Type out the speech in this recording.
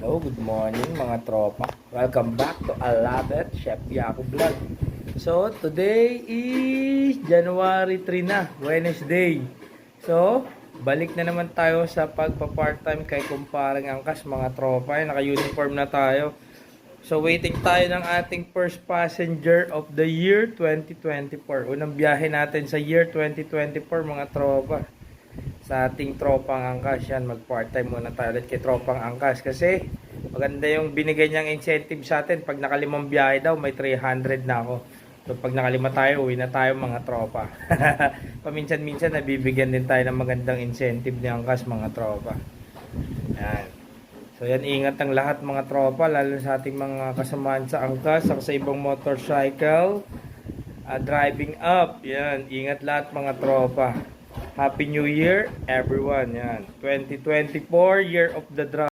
Hello, good morning mga tropa. Welcome back to Alabet Chef Yaku Vlog. So, today is January 3 na, Wednesday. So, balik na naman tayo sa pagpa-part-time kay Kumpareng Angkas mga tropa. Naka-uniform na tayo. So, waiting tayo ng ating first passenger of the year 2024. Unang biyahe natin sa year 2024 mga tropa. Sa ating tropang angkas yan, mag part time muna tayo ulit kay tropang angkas kasi maganda yung binigay niyang incentive sa atin. Pag nakalimang biyahe daw may 300 na ako, so pag nakalima tayo uwi na tayo mga tropa. Paminsan-minsan nabibigyan din tayo ng magandang incentive ni angkas mga tropa. Yan. So yan, ingat ang lahat mga tropa, lalo sa ating mga kasamahan sa angkas, sa ibang motorcycle, driving up. Yan, ingat lahat mga tropa. Happy New Year, everyone. Yan. 2024, Year of the Dragon.